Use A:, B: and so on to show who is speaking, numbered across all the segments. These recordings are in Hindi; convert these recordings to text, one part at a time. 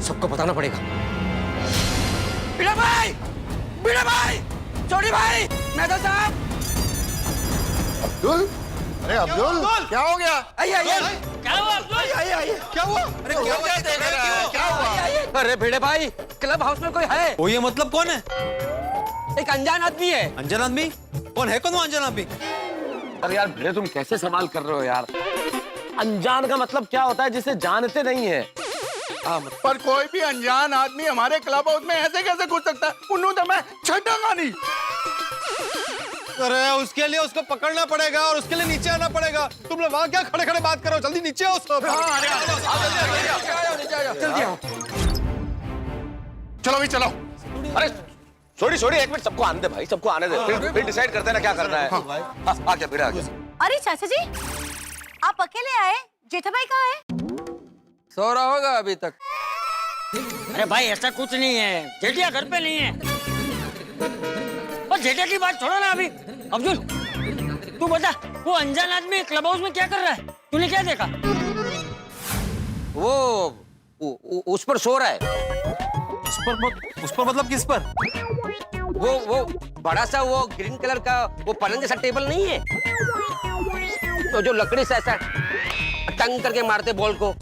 A: सबको बताना पड़ेगा। बीड़ा भाई, चौड़ी भाई, मैदा साहब।
B: अब्दुल, अरे अब्दुल, क्या हो गया?
A: आइए।
C: क्या हुआ अब्दुल?
A: आइए।
B: क्या हुआ? अरे क्या हुआ?
A: अरे भिड़े भाई, क्लब हाउस में कोई है?
D: वो ये मतलब कौन है?
A: एक अनजान आदमी है।
D: अनजान आदमी? कौन है? कौन वो अनजान आदमी?
E: अरे यार भिड़े, तुम कैसे सवाल कर रहे हो यार? अनजान का मतलब क्या होता है? जिसे जानते नहीं है।
B: पर कोई भी अनजान आदमी हमारे क्लब हाउस में ऐसे कैसे घुस सकता है? उन्होंने तो मैं छटांगा नहीं।
D: अरे उसके लिए उसको पकड़ना पड़ेगा और उसके लिए नीचे आना पड़ेगा। तुम लोग वहाँ क्या खड़े खड़े बात करो? जल्दी नीचे आओ सब।
A: जल्दी आओ।
B: चलो भी चलो।
E: अरे छोड़ी एक मिनट, सबको आने दे भाई, सबको आने दे, फिर डिसाइड करते हैं ना क्या करना है। आ गया भिड़े, आ गया।
F: अरे चाचा जी, आप अकेले आए? जेठा भाई कहाँ है?
A: सो रहा होगा अभी तक।
C: अरे भाई ऐसा कुछ नहीं है, जेठिया घर पे नहीं है। और जेठिया की बात छोड़ो ना अभी। अब्दुल तू बता, वो अनजान आदमी क्लब हाउस में क्या कर रहा है? तूने क्या देखा?
A: वो उस पर सो रहा है।
D: उस पर मतलब किस पर?
A: वो बड़ा सा वो ग्रीन कलर का वो पलंग जैसा टेबल नहीं है, तो जो लकड़ी से ऐसा टंग करके मारते बॉल को।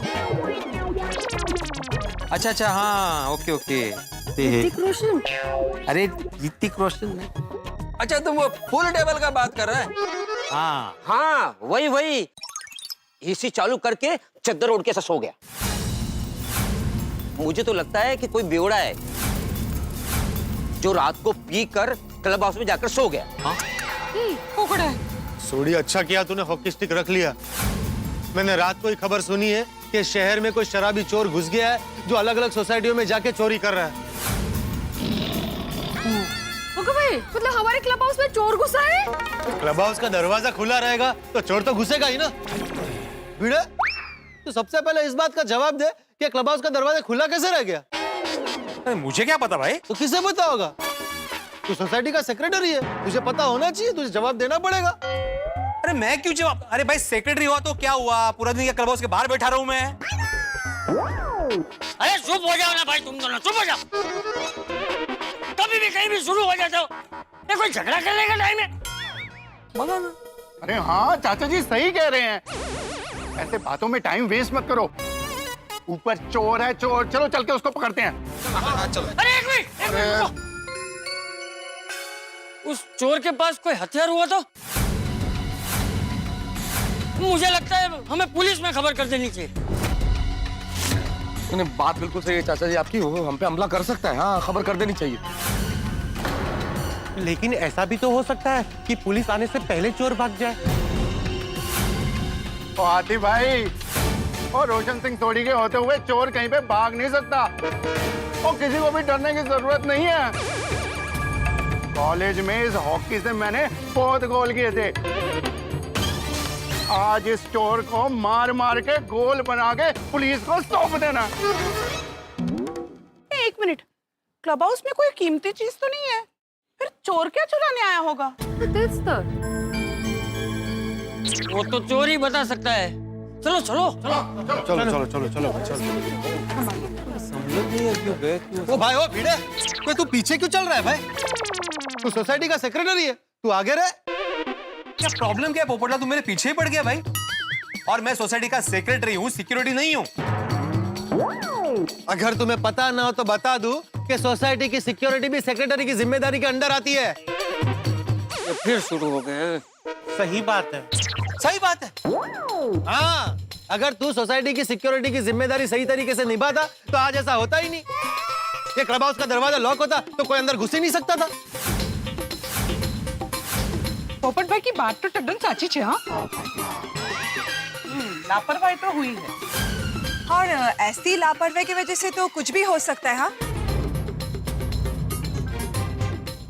D: अच्छा, हाँ, ओके।
F: ऋतिक रोशन।
D: अरे ऋतिक रोशन नहीं।
A: अच्छा, तुम वो फुल टेबल का बात कर रहा है? हाँ, वही एसी चालू करके चद्दर ओढ़ के ऐसा सो गया। मुझे तो लगता है कि कोई बेवड़ा है जो रात को पी कर क्लब हाउस में जाकर सो गया।
G: सोडी, अच्छा किया तूने हॉकी स्टिक रख लिया। मैंने रात को ही खबर सुनी है कि शहर में कोई शराबी चोर घुस गया है जो अलग अलग सोसाइटियों में जाके चोरी कर रहा है।
F: भाई, मतलब हमारे क्लब हाउस में चोर घुसा है?
G: क्लब हाउस का दरवाजा खुला रहेगा तो चोर तो घुसेगा ही ना। भिड़े, तो सबसे पहले इस बात का जवाब दे कि क्लब हाउस का दरवाजा खुला कैसे रह गया?
D: अरे मुझे क्या पता भाई?
G: तो किसे पता होगा? तू सोसाइटी का सेक्रेटरी है, तुझे पता होना चाहिए, तुझे जवाब देना पड़ेगा।
D: अरे मैं क्यों जवाब? अरे भाई सेक्रेटरी हुआ तो क्या हुआ? पूरा दिन क्लब हाउस के बाहर बैठा रहूं मैं?
C: अरे चुप हो जाओ ना भाई, तुम दोनों चुप हो जाओ। कभी भी कहीं भी शुरू हो जाते हो, ये कोई झगड़ा करने का टाइम है? बोलो ना।
B: अरे हाँ, चाचा जी सही कह रहे हैं। ऐसे बातों में टाइम वेस्ट मत करो। ऊपर चोर है, चोर। चलो चल के उसको पकड़ते हैं।
C: अरे एक मिनट रुको। उस चोर के पास कोई हथियार हुआ तो? मुझे लगता है हमें पुलिस में खबर कर देनी चाहिए।
E: बात बिल्कुल सही है चाचा जी आपकी, वो हम पे हमला कर सकता है। हाँ, खबर कर देनी चाहिए।
G: लेकिन ऐसा भी तो हो सकता है कि पुलिस आने से पहले चोर भाग जाए।
B: तो आतिफ भाई और रोशन सिंह सोडी के होते हुए चोर कहीं पे भाग नहीं सकता और किसी को भी डरने की जरूरत नहीं है। कॉलेज में इस हॉकी से मैंने बहुत गोल किए थे। आज इस चोर को मार मार के गोल बना के पुलिस को सौंप देना।
H: एक मिनट, क्लब हाउस में कोई कीमती चीज तो नहीं है? फिर चोर क्या चुराने आया होगा?
C: वो तो चोर ही बता सकता है। चलो चलो चलो
G: चलो। ओ भाई, ओ भिड़े, कोई तू पीछे क्यों चल रहा है भाई? तू सोसाइटी का सेक्रेटरी है, तू आगे रह।
D: क्या प्रॉब्लम क्या है पोपटला? तू मेरे पीछे ही पड़ गया भाई। और मैं सोसाइटी का सेक्रेटरी हूँ, सिक्योरिटी नहीं हूँ।
G: अगर तुम्हें पता ना हो तो बता दूं कि सोसाइटी की सिक्योरिटी भी सेक्रेटरी की जिम्मेदारी के अंडर आती है।
C: ये फिर शुरू हो गए।
G: सही बात है।
D: सही बात है।
G: हाँ, अगर तू सोसाइटी की सिक्योरिटी की जिम्मेदारी सही तरीके से निभाता तो आज ऐसा होता ही नहीं। ये क्लब हाउस का दरवाजा लॉक होता तो कोई अंदर घुस ही नहीं सकता था।
H: पोपट भाई की बात तो टड्डन साची है। हाँ, लापरवाही तो हुई है।
I: और ऐसी लापरवाही की वजह से तो कुछ भी हो सकता है। हाँ,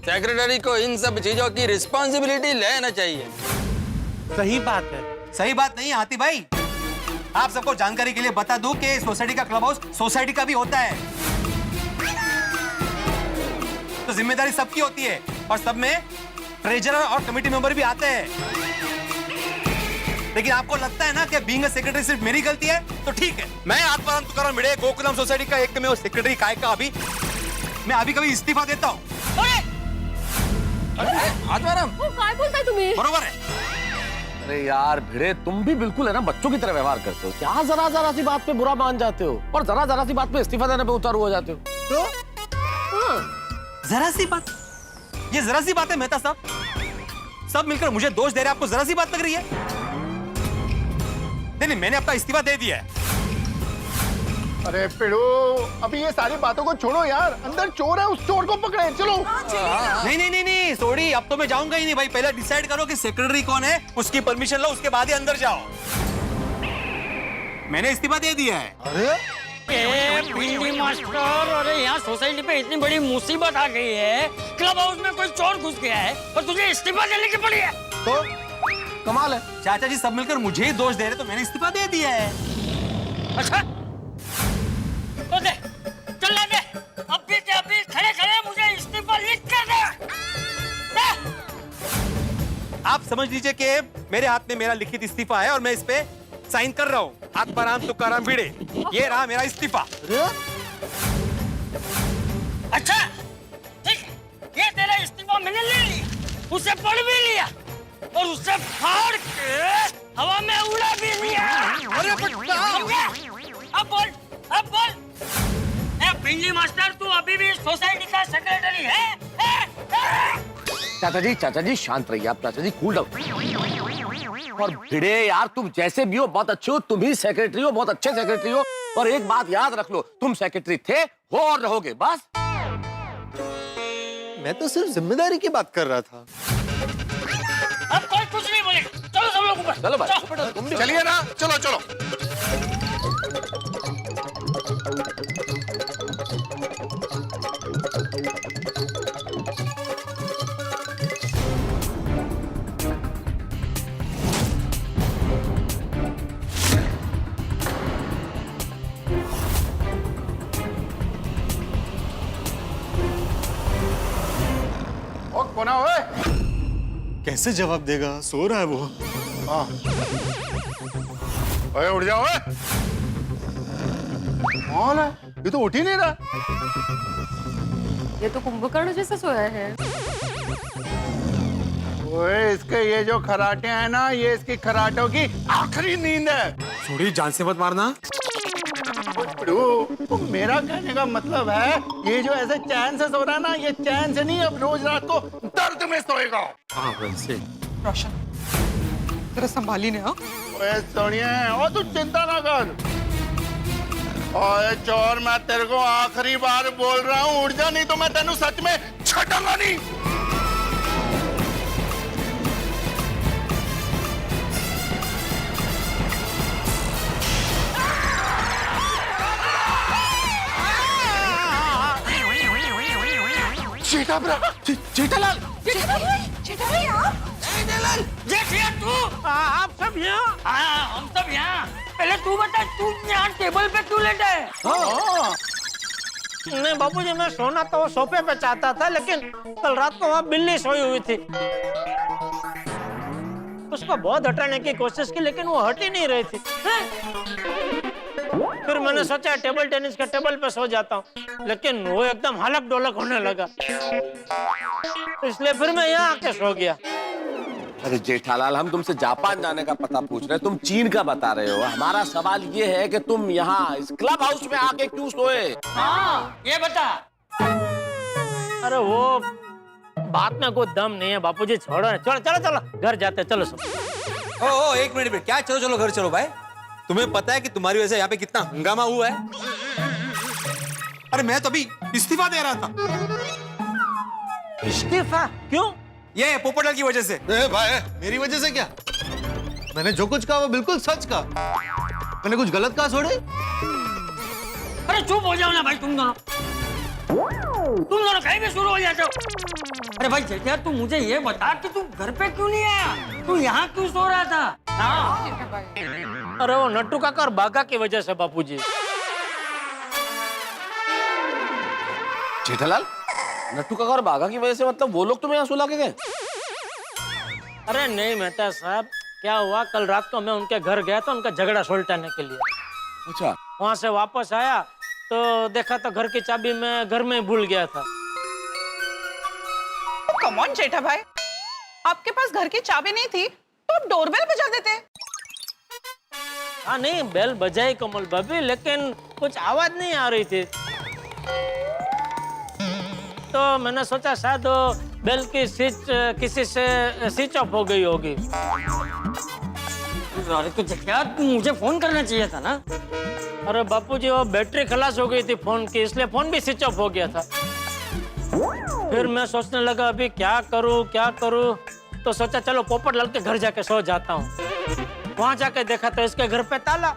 A: सेक्रेटरी को इन सब चीजों की रिस्पॉन्सिबिलिटी लेना चाहिए।
G: सही बात है।
D: सही बात नहीं आती भाई। आप सबको जानकारी के लिए बता दूं कि सोसाइटी का क्लब हाउस सोसाइटी का भी होता है, तो जिम्मेदारी सबकी होती है और सब में ट्रेजरर और कमेटी मेंबर भी आते हैं। लेकिन आपको लगता है ना कि बीइंग अ सेक्रेटरी सिर्फ मेरी गलती है, तो ठीक है। मैं आत्माराम तुकाराम भिड़े गोकुलम सोसाइटी का एक में सेक्रेटरी काय का अभी मैं अभी कभी इस्तीफा देता हूँ।
E: आत्माराम
F: वो काय बोलताय तुम्ही?
D: बरोबर है।
G: अरे यार भिड़े, तुम भी बिल्कुल है ना बच्चों की तरह व्यवहार करते हो। क्या जरा जरा सी बात पे बुरा मान जाते हो और जरा जरा सी बात पे इस्तीफा देने पे उतारू हो जाते हो।
D: तो जरा सी बात, ये जरा सी बात है मेहता साहब। सब मिलकर मुझे दोष दे रहे हैं, आपको जरा सी बात लग रही है? नहीं, मैंने अपना इस्तीफा दे दिया है।
B: अरे पिड़ू, अभी ये सारी बातों को छोड़ो यार, अंदर चोर है, उस चोर को पकड़े, चलो।
D: नहीं, सॉरी, अब तो मैं जाऊंगा ही नहीं भाई। पहले डिसाइड करो कि सेक्रेटरी कौन है, उसकी परमिशन लो, उसके बाद ही अंदर जाओ। मैंने इस्तीफा दे दिया है।
C: पिंडी मास्टर, अरे यहाँ सोसाइटी पे इतनी बड़ी मुसीबत आ गई है, क्लब हाउस में कोई चोर घुस गया है और तुझे इस्तीफा देने की पड़ी है।
D: तो कमाल है, चाचा जी सब मिलकर मुझे ही दोष दे रहे, तो मैंने इस्तीफा दे दिया है।
C: अच्छा तो दे, चल ले दे, अभी के अभी खड़े खड़े मुझे इस्तीफा लिख कर दे।
D: आप समझ लीजिए कि मेरे हाथ में मेरा लिखित इस्तीफा है और मैं इस पे साइन कर रहा हूँ। आत्माराम तुकाराम भिड़े, ये रहा मेरा इस्तीफा।
C: अच्छा ठीक है, ये तेरा इस्तीफा मैंने ले लिया, उसे पढ़ भी लिया और उसे फाड़ के हवा में उड़ा भी लिया। अरे अब बोल, अब बोल। पिंडी मास्टर, तू अभी भी सोसाइटी का सेक्रेटरी है?
G: चाचा जी शांत रहिए आप। चाचा जी कूल डाउन। और भिड़े यार, तुम जैसे भी हो बहुत अच्छे हो, तुम ही सेक्रेटरी हो, बहुत अच्छे सेक्रेटरी हो। और एक बात याद रख लो, तुम सेक्रेटरी थे, हो और रहोगे, बस।
J: मैं तो सिर्फ जिम्मेदारी की बात कर रहा था।
C: अब कोई कुछ नहीं बोले, चलो सब लोग ऊपर।
G: चलो भाई, तुम भी
B: चलिए ना, चलो चलो। कोना ओए,
J: कैसे जवाब देगा, सो रहा है वो।
B: हाँ, ओए उठ जाओ। ओए कौन है ये? तो उठ ही नहीं रहा।
F: ये तो कुंभकर्ण जैसा सोया है।
B: ओए इसके ये जो खराटे हैं ना, ये इसकी खराटों की आखिरी नींद है।
D: थोड़ी जान से मत मारना।
B: तो मेरा कहने का मतलब है, ये जो ऐसे चैन से सो रहा है ना, ये चैन से नहीं, अब रोज रात को दर्द में सोएगा।
D: हाँ वैसे।
I: रोशन, जरा संभाली ने। हाँ,
B: ओए सोनिया, और तू चिंता ना कर। ओए चोर, मैं तेरे को आखिरी बार बोल रहा हूँ, उठ जा, नहीं तो मैं तेनू सच में छटांगा नहीं।
C: जेठालाल,
F: जेठालाल आप?
C: जेठिया तू, आप सब यहाँ? हाँ, हम सब यहाँ। पहले तू बता, तू यहाँ टेबल पे क्यों लेटा है?
K: नहीं बाबूजी, मैं सोना तो वो सोफे पे चाहता था, लेकिन कल रात को वहाँ बिल्ली सोई हुई थी। उसको बहुत हटाने की कोशिश की, लेकिन वो हट ही नहीं रही थी। फिर मैंने सोचा टेबल टेनिस के टेबल पे सो जाता हूँ, लेकिन वो एकदम हलक डोलक होने लगा, इसलिए फिर मैं यहाँ आके सो गया।
G: अरे जेठालाल, हम तुमसे जापान जाने का पता पूछ रहे हैं, तुम चीन का बता रहे हो। हमारा सवाल ये है कि तुम यहाँ इस क्लब हाउस में आके क्यों सोए?
C: हाँ, ये बता।
K: अरे वो बात में कोई दम नहीं है बापूजी, छोड़ो। चलो चलो चलो घर जाते, चलो सब।
D: ओ एक मिनट, क्या चलो चलो घर चलो भाई? तुम्हें पता है कि तुम्हारी वजह से यहाँ पे कितना हंगामा हुआ है? अरे मैं तो अभी इस्तीफा दे रहा था।
K: इस्तीफा क्यों?
D: ये पोपटलाल की वजह से।
J: ए भाई, मेरी वजह से क्या? मैंने जो कुछ कहा वो बिल्कुल सच कहा। मैंने कुछ गलत कहा थोड़े?
C: अरे चुप हो जाओ ना भाई, तुम दोनों कहीं भी शुरू हो जाते हो। अरे भाई जेठिया, तू मुझे ये बता कि तू घर पे क्यों नहीं आया? तू यहाँ क्यों सो रहा था? हाँ।
K: अरे वो नट्टू काका और बागा की वजह से बापूजी।
G: जेठालाल, नट्टू काका और बागा की वजह से मतलब वो लोग तुम्हें यहाँ सुला के गए?
K: अरे नहीं मेहता साहब, क्या हुआ, कल रात को मैं उनके घर गया था उनका झगड़ा सुलझाने के लिए।
G: अच्छा,
K: वहां से वापस आया तो देखा तो घर की चाबी मैं घर में ही भूल गया था।
H: कम ऑन जेठा भाई, आपके पास घर की चाबी नहीं थी तो आप डोरबेल बजा देते।
K: हाँ नहीं, बेल बजाई कमल भाभी, लेकिन कुछ आवाज नहीं आ रही थी, तो मैंने सोचा शायद वो बेल की स्विच किसी से स्विच ऑफ हो गई होगी।
C: अरे तो क्या मुझे फोन करना चाहिए था ना।
K: अरे बापूजी, वो बैटरी खलास हो गई थी फोन की, इसलिए फोन भी स्विच ऑफ हो गया था। फिर मैं सोचने लगा अभी क्या करूं, तो सोचा चलो पोपटलाल के घर जाके सो जाता हूँ। वहां जाके देखा तो इसके घर पे ताला।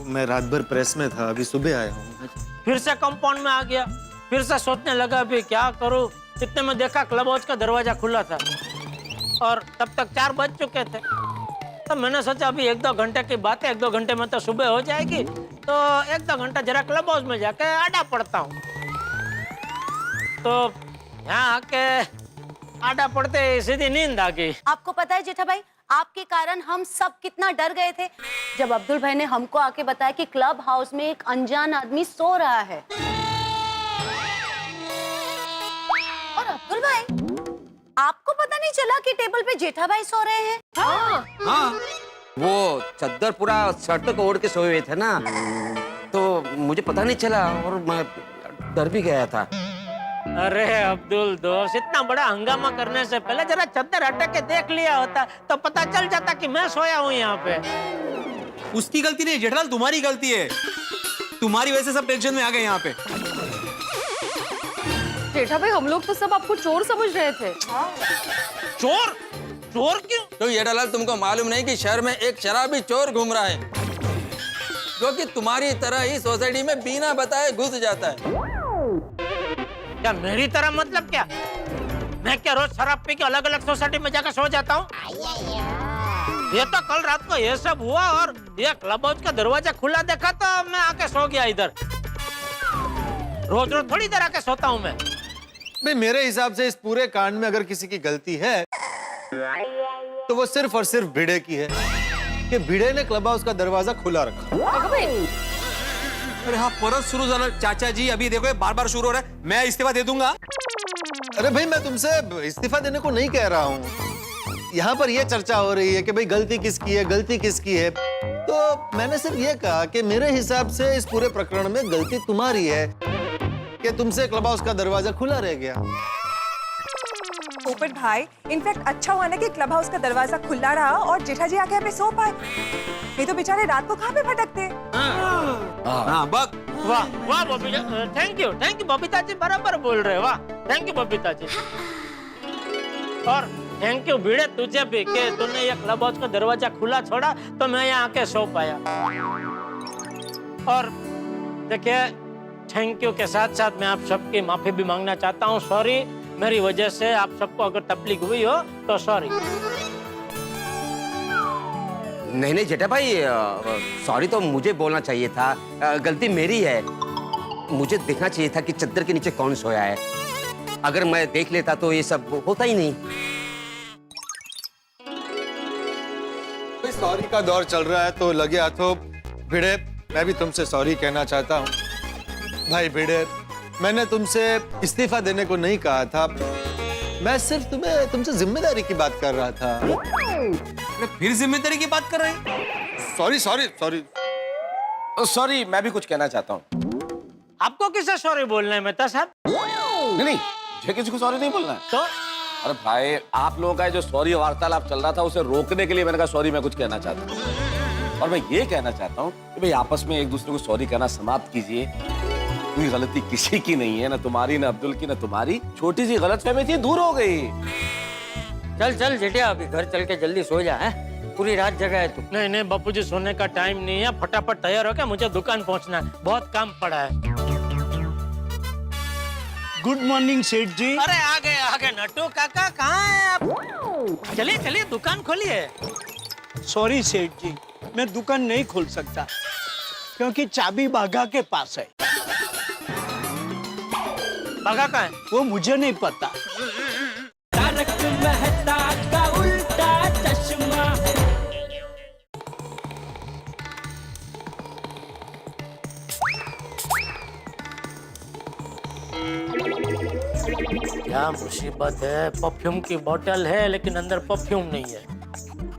J: मैं रात भर प्रेस में था, अभी सुबह आया हूँ।
K: फिर से कंपाउंड में आ गया, फिर से सोचने लगा अभी क्या करूं। इतने में देखा क्लब हाउस का दरवाजा खुला था और तब तक 4 बज चुके थे। तो मैंने सोचा अभी 1-2 घंटे की बात है, 1-2 घंटे में तो सुबह हो जाएगी, तो 1-2 घंटा जरा क्लब हाउस में जाके आडा पड़ता हूँ। तो यहाँ आके आडा पड़ते सीधी नींद आ गई।
F: आपको पता है जेठा भाई, आपके कारण हम सब कितना डर गए थे जब अब्दुल भाई ने हमको आके बताया कि क्लब हाउस में एक अनजान आदमी सो रहा है। और अब्दुल भाई, आपको पता नहीं चला कि टेबल पे जेठा भाई सो रहे हैं?
A: हाँ, वो चद्दर पूरा शर्ट को ओढ़ के सोए हुए थे ना, तो मुझे पता नहीं चला और मैं डर भी गया था।
K: अरे अब्दुल दोस्त, इतना बड़ा हंगामा करने से पहले जरा चद्दर हटा के देख लिया होता तो पता चल जाता कि मैं सोया हूँ यहाँ पे।
D: उसकी गलती नहीं जेठालाल, तुम्हारी गलती है। तुम्हारी वजह से सब टेंशन में आ गए यहाँ पे।
F: जेठा भाई, हम लोग तो सब आपको चोर समझ रहे थे।
K: चोर? चोर क्यों?
L: तो जेठालाल, तुमको मालूम नहीं कि शहर में एक शराबी चोर घूम रहा है जो कि तुम्हारी तरह ही सोसाइटी में बिना बताए घुस जाता है।
K: क्या मेरी तरह मतलब क्या? मैं क्या रोज शराब पी के अलग अलग सोसाइटी में जाकर सो जाता हूँ? ये तो कल रात को ये सब हुआ और ये क्लब हाउस का दरवाजा खुला देखा तो मैं आके सो गया इधर। रोज रोज थोड़ी देर आके सोता हूँ मैं।
J: भाई मेरे हिसाब से इस पूरे कांड में अगर किसी की गलती है तो वो सिर्फ और सिर्फ भिड़े की है कि भिड़े ने क्लब हाउस का दरवाजा खुला रखा।
D: अरे हाँ, परत शुरू झालं चाचा जी। अभी देखो बार बार शुरू हो रहा है। मैं इस्तीफा दे दूंगा।
J: अरे भाई, मैं तुमसे इस्तीफा देने को नहीं कह रहा हूँ। यहाँ पर ये चर्चा हो रही है कि भाई गलती किसकी है। तो मैंने सिर्फ ये कहा कि मेरे हिसाब से इस पूरे प्रकरण में गलती तुम्हारी है कि तुमसे क्लब हाउस का दरवाजा खुला रह गया।
I: पोपट भाई, इनफैक्ट अच्छा हुआ ना कि क्लब हाउस का दरवाजा खुला रहा और जेठा जी आके यहाँ पे सो पाए, नहीं तो बेचारे रात को कहाँ पे भटकते।
D: हाँ,
K: वाह वाह बबीता, थैंक यू बबीता जी, बराबर बोल रहे हो। वाह, थैंक यू बबीता जी। और थैंक यू भिड़े तुझे भी कि तूने ये क्लब हाउस का दरवाजा खुला छोड़ा तो मैं यहाँ आके सो पाया। और देखिए, थैंक यू के साथ साथ मैं आप सबकी माफी भी मांगना चाहता हूँ। सॉरी, मेरी वजह से आप सबको अगर तकलीफ हुई हो तो सॉरी।
A: नहीं जेठा भाई, सॉरी तो मुझे बोलना चाहिए था। गलती मेरी है। मुझे देखना चाहिए था कि चद्दर के नीचे कौन सोया है। अगर मैं देख लेता तो ये सब होता ही नहीं।
J: सॉरी का दौर चल रहा है तो लगे हाथों भिड़े, मैं भी तुमसे सॉरी कहना चाहता हूँ। भाई भिड़े, मैंने तुमसे इस्तीफा देने को नहीं कहा था, मैं सिर्फ तुमसे जिम्मेदारी की बात कर रहा था।
D: फिर जिम्मेदारी की बात कर रहे हैं?
G: सॉरी, मैं भी कुछ कहना चाहता हूँ।
K: आपको किसे सॉरी बोलना है मेहता साहब?
G: नहीं, मुझे किसी को सॉरी नहीं बोलना है।
K: तो
G: अरे भाई, आप लोगों का जो सॉरी वार्तालाप चल रहा था उसे रोकने के लिए मैंने कहा सॉरी मैं कुछ कहना चाहता हूँ। और मैं ये कहना चाहता हूँ कि भाई आपस में एक दूसरे को सॉरी कहना समाप्त कीजिए। कोई गलती किसी की नहीं है, ना तुम्हारी, ना अब्दुल की, ना तुम्हारी। छोटी सी गलतफहमी थी, दूर हो गई।
C: चल जेठिया, अभी घर चल के जल्दी सो जा। है पूरी रात जगह है तू।
K: नहीं बापूजी, सोने का टाइम नहीं है। फटाफट तैयार हो के मुझे दुकान पहुंचना है, बहुत काम पड़ा है।
C: गुड मॉर्निंग सेठ जी।
K: अरे आ गए नट्टू काका, कहाँ हैं आप? चलिए दुकान खोलिए।
C: सॉरी सेठ जी, मैं दुकान नहीं खोल सकता क्योंकि चाबी बाघा के पास है।
K: बाघा कहाँ है?
C: वो मुझे नहीं पता।
M: तारक मेहता का उल्टा चश्मा।
K: क्या मुसीबत है, परफ्यूम की बोतल है लेकिन अंदर परफ्यूम नहीं है।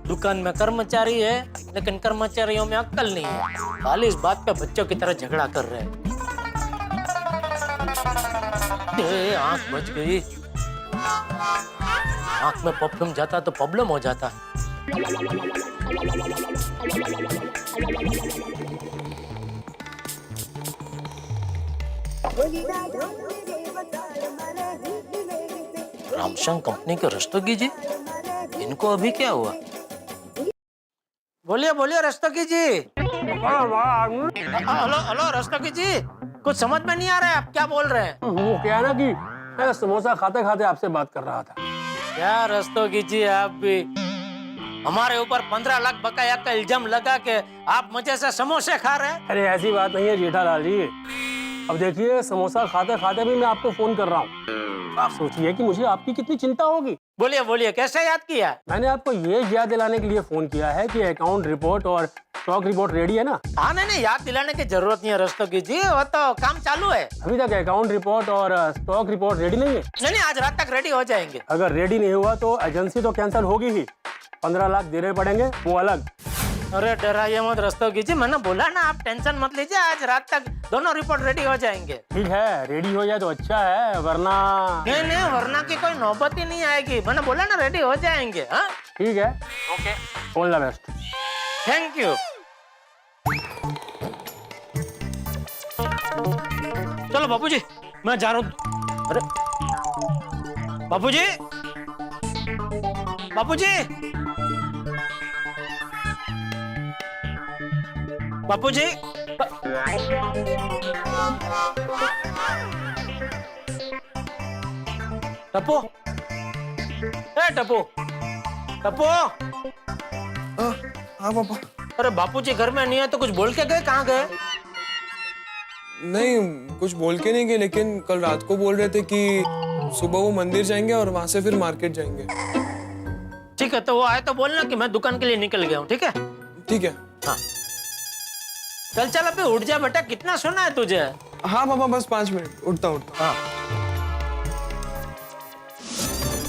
K: दुकान में कर्मचारी है लेकिन कर्मचारियों में अक्ल नहीं है, खाली इस बात पे बच्चों की तरह झगड़ा कर रहे हैं। आंख बच गई, आंख में परफ्यूम जाता तो प्रॉब्लम हो जाता। रामशंकर कंपनी के रस्तोगी जी, इनको अभी क्या हुआ? बोलिए बोलिए रस्तोगी जी। हेलो हेलो रस्तोगी जी, कुछ समझ में नहीं आ रहा है आप क्या बोल रहे हैं।
M: वो क्या है ना कि मैं समोसा खाते खाते आपसे बात कर रहा था।
K: क्या रस्तोगी जी, आप भी हमारे ऊपर 15 लाख बकाया का इल्जाम लगा के आप मजे से समोसे खा रहे हैं।
M: अरे ऐसी बात नहीं है जेठालाल जी, अब देखिए समोसा खाते खाते भी मैं आपको फोन कर रहा हूँ। आप सोचिए कि मुझे आपकी कितनी चिंता होगी।
K: बोलिए बोलिए, कैसे याद किया?
M: मैंने आपको ये याद दिलाने के लिए फोन किया है कि अकाउंट रिपोर्ट और स्टॉक रिपोर्ट रेडी है ना?
K: हाँ नहीं, याद दिलाने की जरूरत नहीं है रस्तोगी जी, वो तो काम चालू है।
M: अभी तक अकाउंट रिपोर्ट और स्टॉक रिपोर्ट रेडी नहीं है?
K: नहीं, आज रात तक रेडी हो जाएंगे।
M: अगर रेडी नहीं हुआ तो एजेंसी तो कैंसिल होगी ही, 15 लाख देने पड़ेंगे, वो अलग।
K: अरे डराइए मत रस्तोगी जी, मैंने बोला ना आप टेंशन मत लीजिए, आज रात तक दोनों रिपोर्ट रेडी हो जाएंगे।
M: ठीक है, रेडी हो जाए तो अच्छा है, वरना
K: नहीं वरना की कोई नौबत ही नहीं आएगी, मैंने बोला ना रेडी हो जाएंगे। हाँ
M: ठीक है,
K: okay,
M: all the best.
K: Thank you. चलो बापूजी, मैं जा रहा हूँ। अरे बापूजी, बापूजी, बापूजी, टप्पू, ए टप्पू, टप्पू।
L: हाँ पापा।
K: अरे बापूजी घर में नहीं है तो कुछ बोल के गए, कहाँ गए?
L: नहीं कुछ बोल के नहीं गए, लेकिन कल रात को बोल रहे थे कि सुबह वो मंदिर जाएंगे और वहां से फिर मार्केट जाएंगे।
K: ठीक है, तो वो आए तो बोलना कि मैं दुकान के लिए निकल गया हूँ। ठीक है?
L: ठीक है।
K: हाँ चल चल अभी उठ जा बेटा, कितना सोना है तुझे?
L: हाँ पापा बस 5 मिनट, उठता उठता।
K: हाँ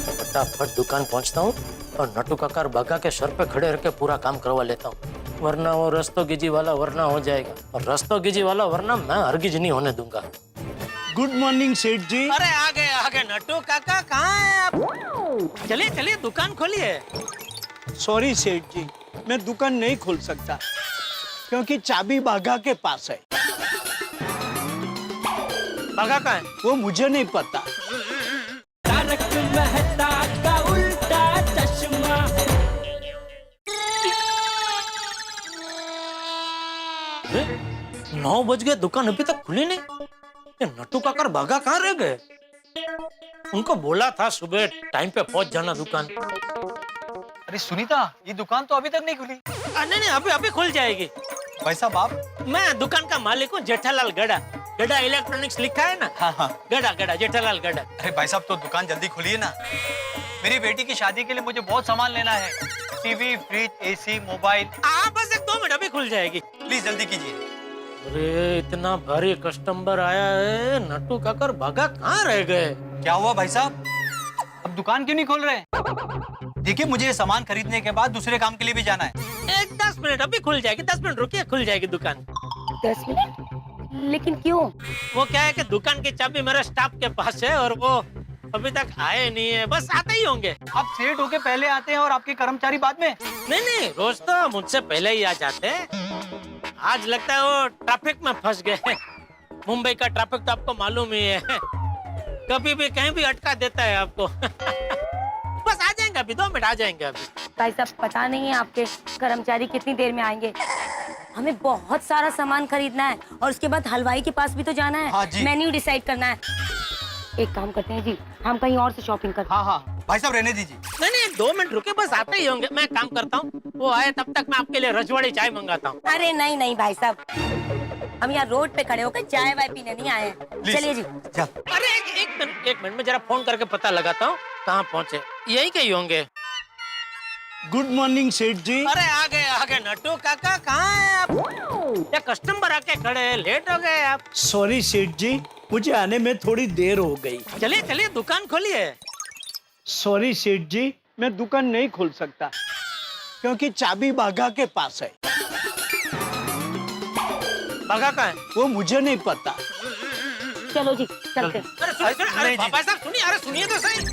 K: फटाफट दुकान पहुंचता हूँ और नटू काका बगा के सर पे खड़े रह के पूरा काम करवा लेता हूँ, वरना वो रस्तोगिजी वाला वरना हो जाएगा, और रस्तोगिजी वाला वरना मैं हरगिज नहीं होने दूंगा।
C: गुड मॉर्निंग सेठ जी।
K: अरे आ गए नटू काका, कहाँ हैं आप? चलिए चलिए दुकान खोलिए।
C: सॉरी सेठ जी, मैं दुकान नहीं खोल सकता क्योंकि चाबी बाघा के पास है।
K: बाघा कहाँ है?
C: वो मुझे नहीं पता। तारक मेहता का उल्टा चश्मा।
K: 9 बज गए, दुकान अभी तक खुली नहीं। ये नट्टू काकर भागा कहाँ रह गए? उनको बोला था सुबह टाइम पे पहुंच जाना दुकान।
D: अरे सुनीता, ये दुकान तो अभी तक नहीं खुली।
K: नहीं अभी खुल जाएगी।
D: भाई साहब आप?
K: मैं दुकान का मालिक हूँ, जेठालाल गड़ा। गड़ा इलेक्ट्रॉनिक्स लिखा है ना?
D: हाँ।
K: गड़ा जेठालाल गड़ा।
D: अरे भाई साहब तो दुकान जल्दी खुलिए ना, मेरी बेटी की शादी के लिए मुझे बहुत सामान लेना है, टीवी, फ्रिज, एसी, मोबाइल।
K: बस 1-2 मिनट, अभी खुल जाएगी।
D: प्लीज जल्दी कीजिए।
K: अरे इतना भारी कस्टमर आया है, नट्टू काकर भागा कहाँ रह गए?
D: क्या हुआ भाई साहब, अब दुकान क्यों नहीं खोल रहे? देखिए मुझे ये सामान खरीदने के बाद दूसरे काम के लिए भी जाना है।
K: 10 मिनट, अभी खुल जाएगी। 10 मिनट रुकिए, खुल जाएगी दुकान।
F: 10 मिनट? लेकिन क्यों?
K: वो क्या है कि दुकान की चाबी मेरे स्टाफ के पास है और वो अभी तक आए नहीं है, बस आते ही होंगे।
D: आप सेठ होके पहले आते हैं और आपके कर्मचारी बाद में?
K: नहीं रोज तो मुझसे पहले ही आ जाते हैं। आज लगता है वो ट्रैफिक में फंस गए। मुंबई का ट्रैफिक तो आपको मालूम ही है, कभी भी कहीं भी अटका देता है आपको। बस आ जाएंगे, अभी 2 मिनट आ जाएंगे अभी।
F: भाई साहब पता नहीं है आपके कर्मचारी कितनी देर में आएंगे। हमें बहुत सारा सामान खरीदना है और उसके बाद हलवाई के पास भी तो जाना है।
D: हाँ जी।
F: मेन्यू डिसाइड करना है। एक काम करते हैं जी, हम कहीं और से शॉपिंग करते हैं।
D: हाँ भाई साहब रहने दीजिए।
K: नहीं 2 मिनट रुके, बस आते ही होंगे। मैं काम करता हूँ, वो आए तब तक मैं आपके लिए रजवाड़ी चाय मंगाता हूँ।
F: अरे नहीं भाई साहब, हम यहाँ रोड पे खड़े होकर चाय वाय पीने नहीं आए हैं। चलिए जी।
K: अरे एक मिनट में जरा फोन करके पता लगाता हूँ कहाँ पहुँचे। यही कहीं होंगे।
C: गुड मॉर्निंग सेठ जी।
K: अरे आ गए नट्टू काका, कहाँ हैं आप? ये कस्टमर आके खड़े हैं, लेट हो गए आप।
C: सॉरी सेठ जी, मुझे आने में थोड़ी देर हो गई।
K: चलिए चलिए दुकान खोलिए।
C: सॉरी सेठ जी, मैं दुकान नहीं खोल सकता क्योंकि चाबी बाघा के पास है।
K: बाघा का है?
C: वो मुझे नहीं पता।
F: चलो जी चलते।
K: अरे पापा साहब सुनिए, अरे सुनिए तो सही।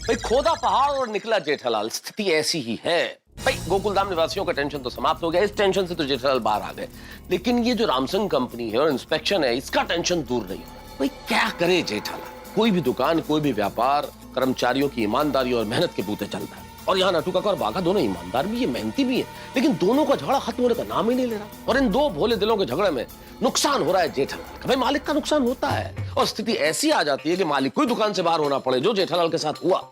G: भाई खोदा पहाड़ और निकला जेठालाल, स्थिति ऐसी ही है। भाई गोकुलधाम निवासियों का टेंशन तो समाप्त हो गया, इस टेंशन से तो जेठालाल बाहर आ गए, लेकिन ये जो रामसंग कंपनी है और इंस्पेक्शन है, इसका टेंशन दूर नहीं हो। भाई क्या करे जेठालाल, कोई भी दुकान, कोई भी व्यापार कर्मचारियों की ईमानदारी और मेहनत के बूते चलता है। और यहाँ नटू काका और बाघा दोनों ईमानदार भी है, मेहनती भी है, लेकिन दोनों का झगड़ा खत्म होने का नाम ही नहीं ले रहा। और इन दो भोले दिलों के झगड़े में नुकसान हो रहा है जेठालाल का। भाई मालिक का नुकसान होता है और स्थिति ऐसी आ जाती है कि मालिक को ही दुकान से बाहर होना पड़े, जो जेठालाल के साथ हुआ।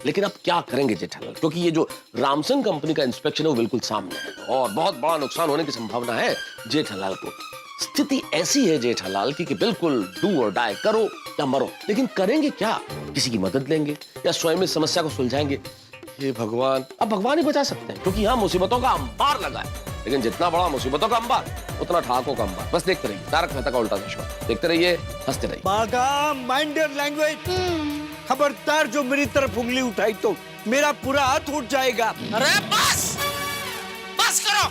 G: लेकिन अब क्या करेंगे जेठालाल, क्योंकि ये जो रामसंग कंपनी का इंस्पेक्शन है वो बिल्कुल सामने है और बहुत बड़ा नुकसान होने की संभावना है जेठालाल को। स्थिति ऐसी है जेठालाल की कि बिल्कुल डू और डाई, करो या मरो। लेकिन करेंगे क्या, किसी की मदद लेंगे या स्वयं इस समस्या को सुलझाएंगे? हे भगवान, अब भगवान ही बचा सकते हैं, क्योंकि यहाँ मुसीबतों का अंबार लगा है। लेकिन जितना बड़ा मुसीबतों का अंबार, उतना ठाकों का अंबार। बस देखते रहिए तारक मेहता का उल्टा चश्मा, देखते रहिए, हंसते रहिए।
C: बाघा, माइंड योर लैंग्वेज। खबरदार जो मेरी तरफ उंगली उठाई तो मेरा पूरा हाथ उठ जाएगा।
K: अरे बस बस करो।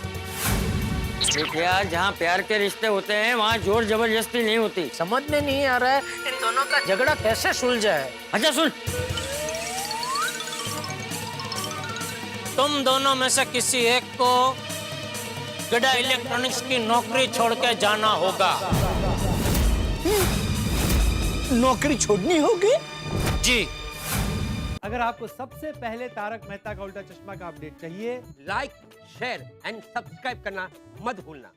K: देखिए यार, जहाँ प्यार के रिश्ते होते हैं वहाँ जोर जबरदस्ती नहीं होती। समझ में नहीं आ रहा है इन दोनों का झगड़ा कैसे सुलझा है। अच्छा सुन, तुम दोनों में से किसी एक को गड़ा इलेक्ट्रॉनिक्स की नौकरी छोड़ के जाना होगा।
C: नौकरी छोड़नी होगी
K: जी।
J: अगर आपको सबसे पहले तारक मेहता का उल्टा चश्मा का अपडेट चाहिए,
A: लाइक, शेयर एंड सब्सक्राइब करना मत भूलना।